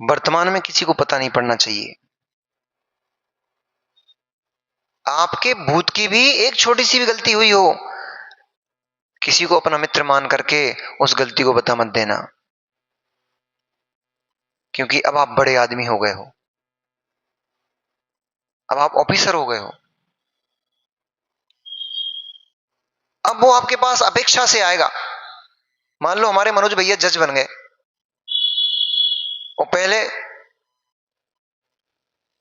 वर्तमान में किसी को पता नहीं पड़ना चाहिए। आपके भूत की भी एक छोटी सी भी गलती हुई हो, किसी को अपना मित्र मान करके उस गलती को बता मत देना, क्योंकि अब आप बड़े आदमी हो गए हो, अब आप ऑफिसर हो गए हो। अब वो आपके पास अपेक्षा से आएगा। मान लो हमारे मनोज भैया जज बन गए, और पहले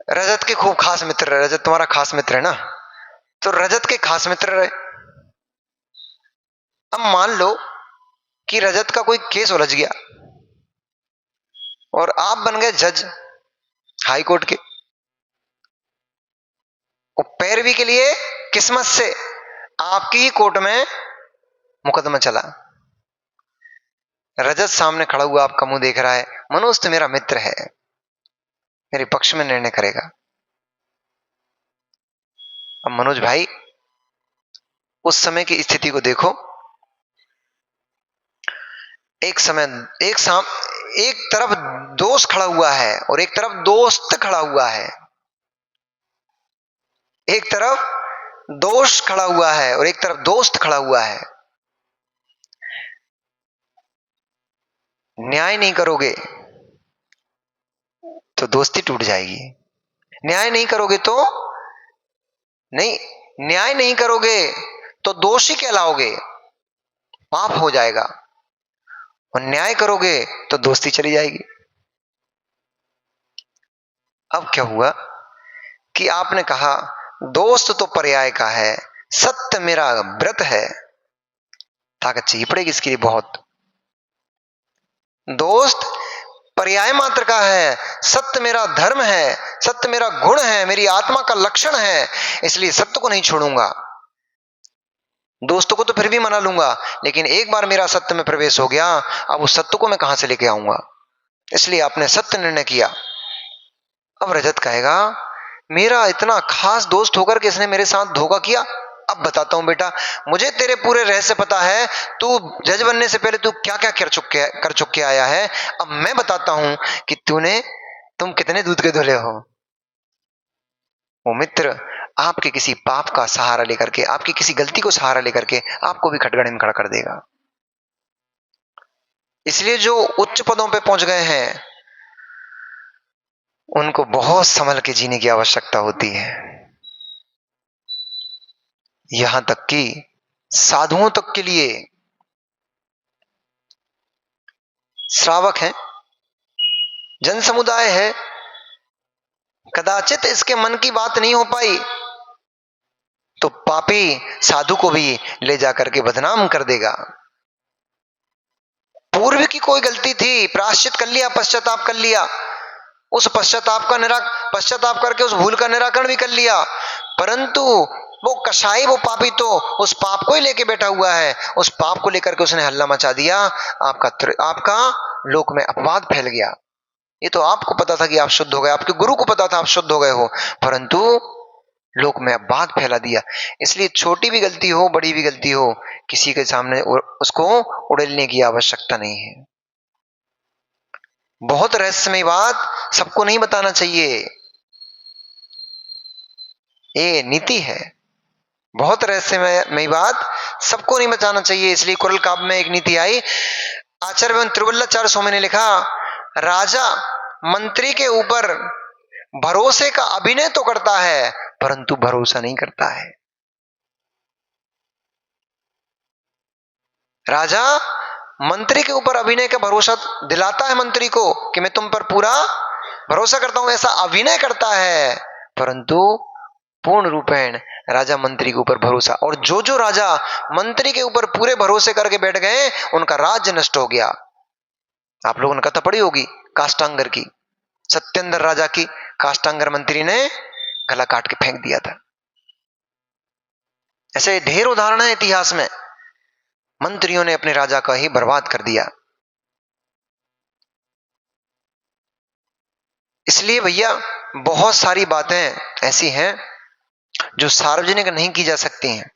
रजत के खूब खास मित्र रहे, रजत तुम्हारा खास मित्र है ना, तो रजत के खास मित्र रहे। अब मान लो कि रजत का कोई केस उलझ गया और आप बन गए जज हाई कोर्ट के, और पैरवी के लिए किस्मत से आपकी ही कोर्ट में मुकदमा चला। रजत सामने खड़ा हुआ आपका मुंह देख रहा है, मनोज तो मेरा मित्र है, मेरे पक्ष में निर्णय करेगा। अब मनोज भाई उस समय की स्थिति को देखो, एक तरफ दोष खड़ा हुआ है और एक तरफ दोस्त खड़ा हुआ है, एक तरफ दोष खड़ा हुआ है और एक तरफ दोस्त खड़ा हुआ है। न्याय नहीं करोगे तो दोस्ती टूट जाएगी, न्याय नहीं करोगे तो नहीं, न्याय नहीं करोगे तो दोषी कहलाओगे, पाप हो जाएगा, और न्याय करोगे तो दोस्ती चली जाएगी। अब क्या हुआ कि आपने कहा दोस्त तो पर्याय का है, सत्य मेरा व्रत है, ताकत चाहिए पड़ेगी इसके लिए बहुत। दोस्त पर्याय मात्र का है, सत्य मेरा धर्म है, सत्य मेरा गुण है, मेरी आत्मा का लक्षण है, इसलिए सत्य को नहीं छोड़ूंगा। दोस्तों को तो फिर भी मना लूंगा, लेकिन एक बार मेरा सत्य में प्रवेश हो गया, अब उस सत्य को मैं कहां से लेके आऊंगा। इसलिए आपने सत्य निर्णय किया। अब रजत कहेगा मेरा इतना खास दोस्त होकर के इसने मेरे साथ धोखा किया। अब बताता हूं बेटा, मुझे तेरे पूरे रहस्य पता है, तू जज बनने से पहले तू क्या क्या कर चुक के आया है। अब मैं बताता हूं कि तुम कितने दूध के धुले हो। वो मित्र आपके किसी पाप का सहारा लेकर के, आपकी किसी गलती को सहारा लेकर के आपको भी खटगड़े में खड़ा कर देगा। इसलिए जो उच्च पदों पे पहुंच गए हैं उनको बहुत संभल के जीने की आवश्यकता होती है। यहां तक कि साधुओं तक के लिए, श्रावक है, जन समुदाय है, कदाचित इसके मन की बात नहीं हो पाई, तो पापी साधु को भी ले जाकर के बदनाम कर देगा। पूर्व की कोई गलती थी, प्रायश्चित कर लिया, पश्चाताप कर लिया, उस पश्चाताप करके उस भूल का निराकरण भी कर लिया, परंतु वो कसाई, वो पापी तो उस पाप को ही लेके बैठा हुआ है, उस पाप को लेकर के उसने हल्ला मचा दिया, आपका लोक में अपवाद फैल गया। ये तो आपको पता था कि आप शुद्ध हो गए, आपके गुरु को पता था आप शुद्ध हो गए हो, परंतु लोक में अपवाद फैला दिया। इसलिए छोटी भी गलती हो, बड़ी भी गलती हो, किसी के सामने उसको उड़ेलने की आवश्यकता नहीं है। बहुत रहस्यमय बात सबको नहीं बताना चाहिए, ये नीति है। बहुत रहस्यमय बात सबको नहीं बताना चाहिए। इसलिए कुरल काव्य में एक नीति आई। आचार्य एवं त्रिवल्लाचार्य स्वामी ने लिखा, राजा मंत्री के ऊपर भरोसे का अभिनय तो करता है, परंतु भरोसा नहीं करता है। राजा मंत्री के ऊपर अभिनय का भरोसा दिलाता है मंत्री को कि मैं तुम पर पूरा भरोसा करता हूं, ऐसा अभिनय करता है, परंतु पूर्ण रूपेण राजा मंत्री के ऊपर भरोसा, और जो जो राजा मंत्री के ऊपर पूरे भरोसे करके बैठ गए उनका राज्य नष्ट हो गया। आप लोगों ने कथा पढ़ी होगी काष्टांगर की, सत्येंद्र राजा की, काष्टांगर मंत्री ने गला काट के फेंक दिया था। ऐसे ढेर उदाहरण है इतिहास में, मंत्रियों ने अपने राजा का ही बर्बाद कर दिया। इसलिए भैया बहुत सारी बातें ऐसी हैं जो सार्वजनिक नहीं की जा सकती हैं।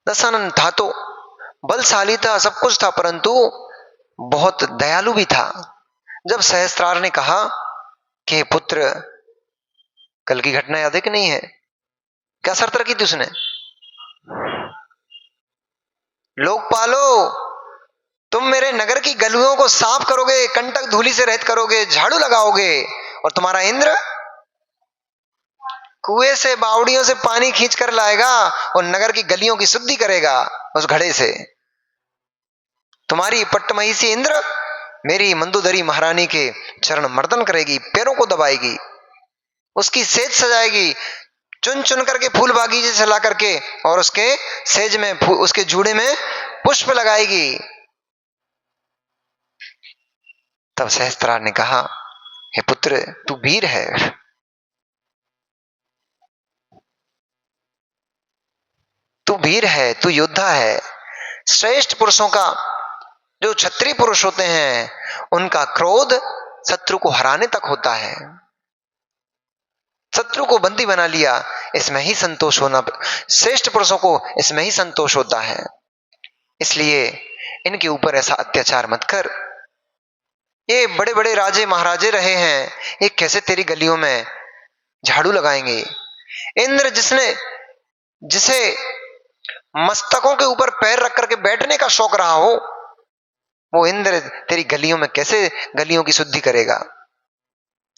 दशानन था तो बलशाली था, सब कुछ था, परंतु बहुत दयालु भी था। जब सहस्त्रार ने कहा कि पुत्र, कल की घटना याद है कि नहीं है, क्या शर्त रखी थी उसने, लोकपालो तुम मेरे नगर की गलियों को साफ करोगे, कंटक धूलि से रहित करोगे, झाड़ू लगाओगे, और तुम्हारा इंद्र कुएं से बावड़ियों से पानी खींच कर लाएगा और नगर की गलियों की शुद्धि करेगा उस घड़े से। तुम्हारी पट्टमहिषी इंद्र मेरी मंदोदरी महारानी के चरण मर्दन करेगी, पैरों को दबाएगी, उसकी सेज सजाएगी, चुन चुन करके फूल बागीचे से ला करके, और उसके सेज में, उसके जूड़े में पुष्प लगाएगी। तब सहस्त्रार ने कहा, हे पुत्र, तू वीर है, तू वीर है, तू योद्धा है। श्रेष्ठ पुरुषों का, जो क्षत्रिय पुरुष होते हैं, उनका क्रोध शत्रु को हराने तक होता है। शत्रु को बंदी बना लिया, इसमें ही संतोष होना, श्रेष्ठ पुरुषों को इसमें ही संतोष होता है। इसलिए इनके ऊपर ऐसा अत्याचार मत कर। ये बड़े बड़े राजे महाराजे रहे हैं, ये कैसे तेरी गलियों में झाड़ू लगाएंगे। इंद्र जिसे मस्तकों के ऊपर पैर रख करके बैठने का शौक रहा हो, वो इंद्र तेरी गलियों में कैसे गलियों की शुद्धि करेगा।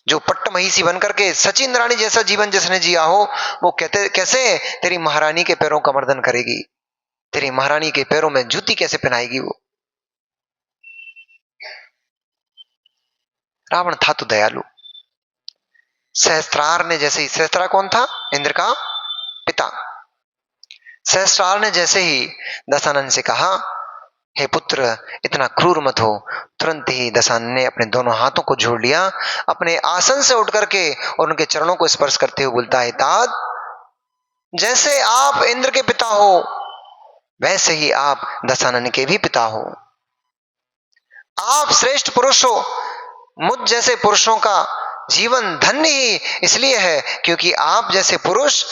जो पट्टमहिषी बनकर के सचिन रानी जैसा जीवन जिसने जिया हो, वो कैसे तेरी महारानी के पैरों का मर्दन करेगी, तेरी महारानी के पैरों में जूती कैसे पहनाएगी वो। रावण था तो दयालु। सहस्त्रार ने जैसे ही, सहस्त्रार कौन था, इंद्र का पिता, सहस्त्रार ने जैसे ही दशानन से कहा, हे पुत्र, इतना क्रूर मत हो, तुरंत ही दशानन ने अपने दोनों हाथों को जोड़ लिया, अपने आसन से उठ करके और उनके चरणों को स्पर्श करते हुए बोलता है, तात, जैसे आप इंद्र के पिता हो, वैसे ही आप दशानन के भी पिता हो। आप श्रेष्ठ पुरुष हो। मुझ जैसे पुरुषों का जीवन धन्य ही इसलिए है क्योंकि आप जैसे पुरुष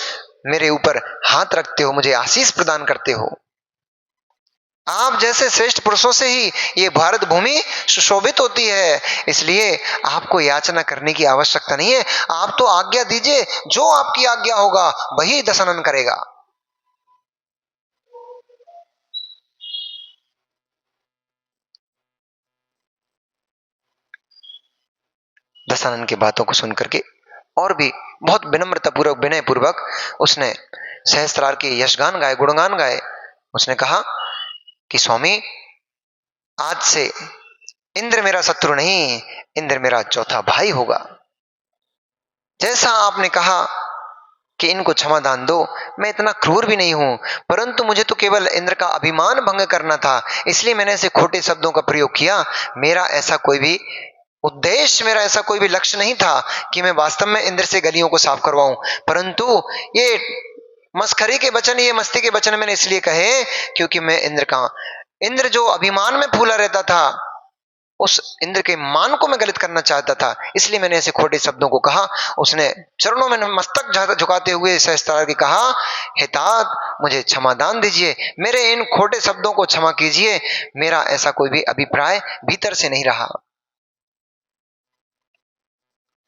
मेरे ऊपर हाथ रखते हो, मुझे आशीष प्रदान करते हो। आप जैसे श्रेष्ठ पुरुषों से ही ये भारत भूमि सुशोभित होती है, इसलिए आपको याचना करने की आवश्यकता नहीं है। आप तो आज्ञा दीजिए, जो आपकी आज्ञा होगा वही दशानन करेगा। दशानन की बातों को सुनकर के और भी बहुत विनम्रता पूर्वक, विनय पूर्वक उसने सहस्त्रार के यशगान गाए, गुणगान गाए। उसने कहा कि स्वामी, आज से इंद्र मेरा शत्रु नहीं, इंद्र मेरा चौथा भाई होगा। जैसा आपने कहा कि इनको क्षमा दान दो, मैं इतना क्रूर भी नहीं हूं, परंतु मुझे तो केवल इंद्र का अभिमान भंग करना था, इसलिए मैंने ऐसे खोटे शब्दों का प्रयोग किया। मेरा ऐसा कोई भी उद्देश्य, मेरा ऐसा कोई भी लक्ष्य नहीं था कि मैं वास्तव में इंद्र से गलियों को साफ करवाऊं, परंतु ये मस्खरी के वचन, ये मस्ती के वचन मैंने इसलिए कहे क्योंकि मैं इंद्र जो अभिमान में फूला रहता था, उस इंद्र के मान को मैं गलत करना चाहता था, इसलिए मैंने ऐसे खोटे शब्दों को कहा। उसने चरणों में मस्तक झुकाते हुए सहस्त्रार की कहा, हे तात, मुझे क्षमा दान दीजिए, मेरे इन खोटे शब्दों को क्षमा कीजिए, मेरा ऐसा कोई भी अभिप्राय भीतर से नहीं रहा।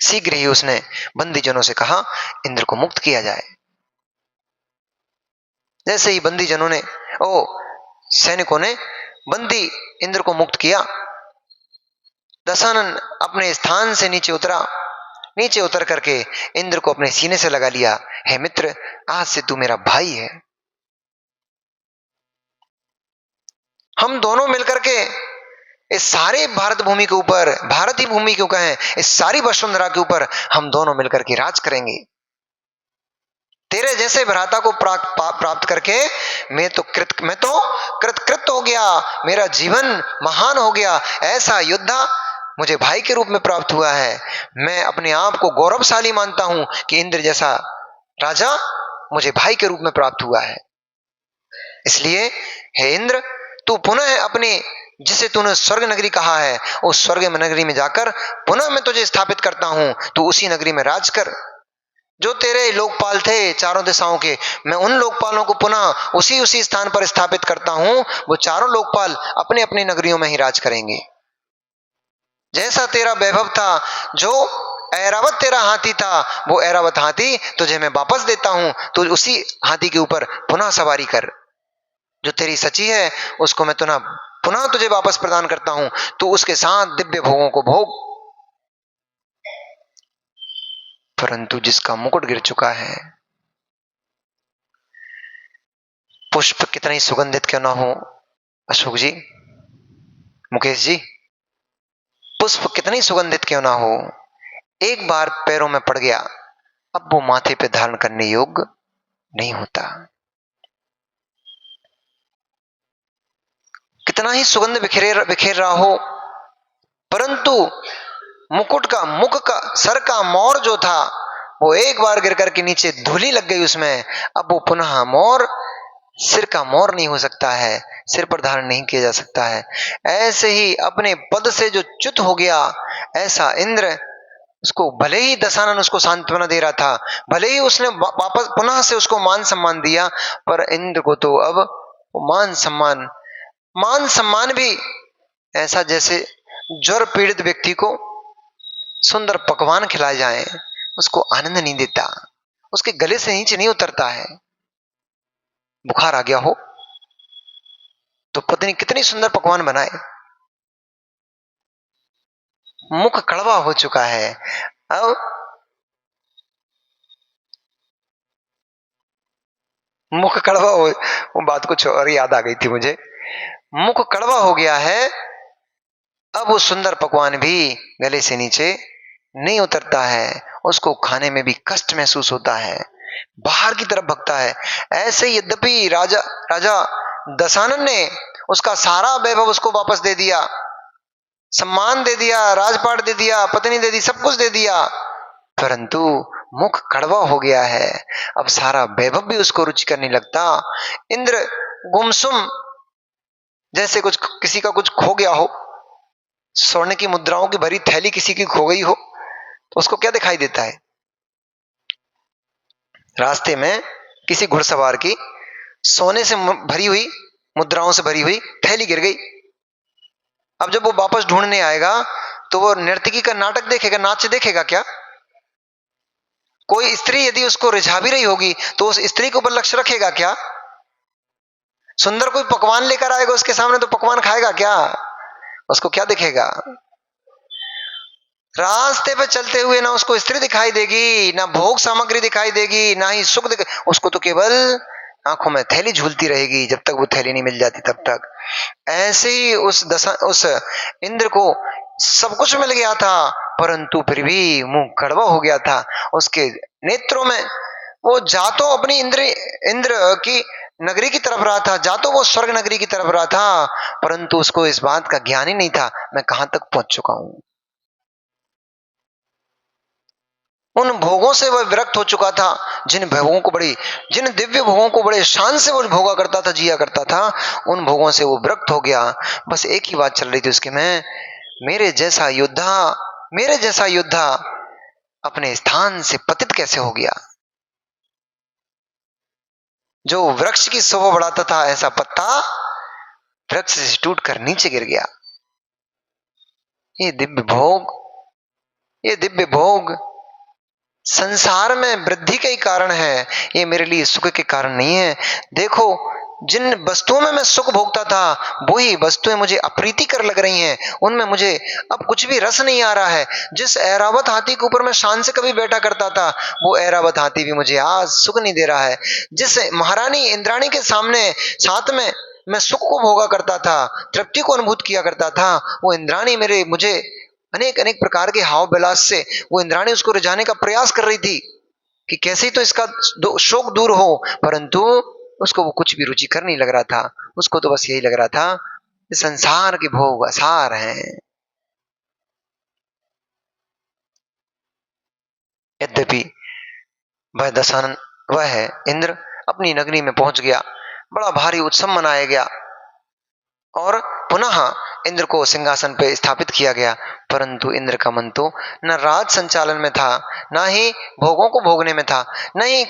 शीघ्र ही उसने बंदीजनों से कहा, इंद्र को मुक्त किया जाए। जैसे ही बंदीजनों ने, सैनिकों ने बंदी इंद्र को मुक्त किया, दशानन अपने स्थान से नीचे उतरा, नीचे उतर करके इंद्र को अपने सीने से लगा लिया। हे मित्र, आज से तू मेरा भाई है। हम दोनों मिलकर के इस सारे भारत भूमि के ऊपर, भारत ही भूमि क्यों कहें, इस सारी वसुंधरा के ऊपर हम दोनों मिलकर के राज करेंगे। तेरे जैसे भ्राता को प्राप्त करके मैं तो कृतकृत हो गया, मेरा जीवन महान हो गया। ऐसा योद्धा मुझे भाई के रूप में प्राप्त हुआ है। मैं अपने आप को गौरवशाली मानता हूं कि इंद्र जैसा राजा मुझे भाई के रूप में प्राप्त हुआ है। इसलिए हे इंद्र, तू पुनः अपने, जिसे तूने स्वर्ग नगरी कहा है, उस स्वर्ग नगरी में जाकर पुनः मैं तुझे स्थापित करता हूं। तू उसी नगरी में राज कर। जो तेरे लोकपाल थे चारों दिशाओं के, मैं उन लोकपालों को पुनः उसी स्थान पर स्थापित करता हूं। वो चारों लोकपाल अपने अपने नगरियों में ही राज करेंगे। जैसा तेरा वैभव था, जो ऐरावत तेरा हाथी था, वो ऐरावत हाथी तुझे मैं वापस देता हूं। तो उसी हाथी के ऊपर पुनः सवारी कर। जो तेरी सची है उसको मैं पुनः तुझे वापस प्रदान करता हूं। तू उसके साथ दिव्य भोगों को भोग। परंतु जिसका मुकुट गिर चुका है, पुष्प कितना ही सुगंधित क्यों ना हो, अशोक जी, मुकेश जी, पुष्प कितनी सुगंधित क्यों ना हो, एक बार पैरों में पड़ गया, अब वो माथे पे धारण करने योग्य नहीं होता। कितना ही सुगंध बिखेर रहा हो, परंतु मुकुट का, मुख का, सर का मोर जो था, वो एक बार गिर करके नीचे धूली लग गई उसमें। अब वो पुनः मोर, सिर का मोर नहीं हो सकता है, सिर पर धारण नहीं किया जा सकता है। ऐसे ही अपने पद से जो च्युत हो गया, ऐसा इंद्र, उसको भले ही दशानन उसको सांत्वना दे रहा था, भले ही उसने वापस पुनः से उसको मान सम्मान दिया, पर इंद्र को तो अब मान सम्मान भी ऐसा जैसे ज्वर पीड़ित व्यक्ति को सुंदर पकवान खिलाए जाए, उसको आनंद नहीं देता, उसके गले से नीचे नहीं उतरता है। बुखार आ गया हो तो पत्नी कितनी सुंदर पकवान बनाए, मुख कड़वा हो चुका है। अब मुख कड़वा हो, वो बात कुछ और याद आ गई थी मुझे, मुख कड़वा हो गया है। अब वो सुंदर पकवान भी गले से नीचे नहीं उतरता है, उसको खाने में भी कष्ट महसूस होता है, बाहर की तरफ भगता है। ऐसे यद्यपि राजा दशानन ने उसका सारा वैभव उसको वापस दे दिया, सम्मान दे दिया, राजपाट दे दिया, पत्नी दे दी, सब कुछ दे दिया, परंतु मुख कड़वा हो गया है। अब सारा वैभव भी उसको रुचिकर नहीं लगता। इंद्र गुमसुम, जैसे कुछ किसी का कुछ खो गया हो, स्वर्ण की मुद्राओं की भरी थैली किसी की खो गई हो, तो उसको क्या दिखाई देता है? रास्ते में किसी घुड़सवार की सोने से भरी हुई, मुद्राओं से भरी हुई थैली गिर गई। अब जब वो वापस ढूंढने आएगा तो वो नर्तकी का नाटक देखेगा, नाच देखेगा क्या? कोई स्त्री यदि उसको रिझा भी रही होगी तो उस स्त्री के ऊपर लक्ष्य रखेगा क्या? सुंदर कोई पकवान लेकर आएगा उसके सामने तो पकवान खाएगा क्या? उसको क्या दिखेगा? रास्ते पे चलते हुए ना उसको स्त्री दिखाई देगी, ना भोग सामग्री दिखाई देगी, ना ही सुख उसको तो केवल आंखों में थैली झूलती रहेगी, जब तक वो थैली नहीं मिल जाती तब तक। ऐसे ही उस इंद्र को सब कुछ मिल गया था, परंतु फिर भी मुंह कड़वा हो गया था। उसके नेत्रों में वो जा तो अपनी इंद्र की नगरी की तरफ रहा था, जा तो वो स्वर्ग नगरी की तरफ रहा था, परंतु उसको इस बात का ज्ञान ही नहीं था मैं कहां तक पहुंच चुका हूं। उन भोगों से वह विरक्त हो चुका था, जिन दिव्य भोगों को बड़े शान से वो भोगा करता था, जिया करता था, उन भोगों से वो विरक्त हो गया। बस एक ही बात चल रही थी उसके में, मेरे जैसा योद्धा मेरे जैसा योद्धा अपने स्थान से पतित कैसे हो गया। जो वृक्ष की शोभा बढ़ाता था, ऐसा पत्ता वृक्ष से टूटकर नीचे गिर गया। ये दिव्य भोग ये दिव्य भोग संसार में वृद्धि का ही कारण है, ये मेरे लिए सुख के कारण नहीं है। देखो, जिन वस्तुओं में मैं सुख भोगता था, वही वस्तुएं मुझे अप्रीतिकर लग रही हैं, उनमें मुझे अब कुछ भी रस नहीं आ रहा है। जिस ऐरावत हाथी के ऊपर मैं शान से कभी बैठा करता था, वो ऐरावत हाथी भी मुझे आज सुख नहीं दे रहा है। जिस महारानी इंद्राणी के सामने साथ में मैं सुख को भोगा करता था, तृप्ति को अनुभूत किया करता था, वो इंद्राणी मुझे अनेक अनेक प्रकार के हाव विलास से वो इंद्राणी उसको रिझाने का प्रयास कर रही थी कि कैसे ही तो इसका शोक दूर हो, परंतु उसको वो कुछ भी रुचिकर नहीं लग रहा था। उसको तो बस यही लग रहा था कि संसार के भोग असार हैं। यद्यपि वह इंद्र अपनी नगरी में पहुंच गया, बड़ा भारी उत्सव मनाया गया और पुनः इंद्र को सिंहासन पे स्थापित किया गया, परंतु इंद्र का मन तो न राज संचालन में था, ना ही भोगों को भोगने में था, ना ही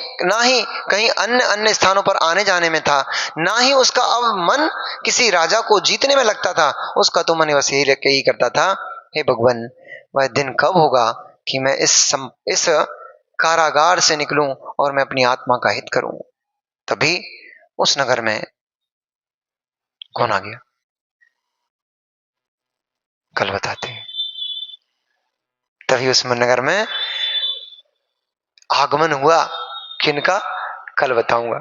कहीं अन्य अन्य स्थानों पर आने जाने में था, ना ही उसका अब मन किसी राजा को जीतने में लगता था। उसका तो मन बस यही करता था, हे भगवान, वह दिन कब होगा कि मैं इस कारागार से निकलूं और मैं अपनी आत्मा का हित करूं। तभी उस नगर में कौन आ गया, कल बताते हैं। तभी उस नगर में आगमन हुआ किनका, कल बताऊंगा।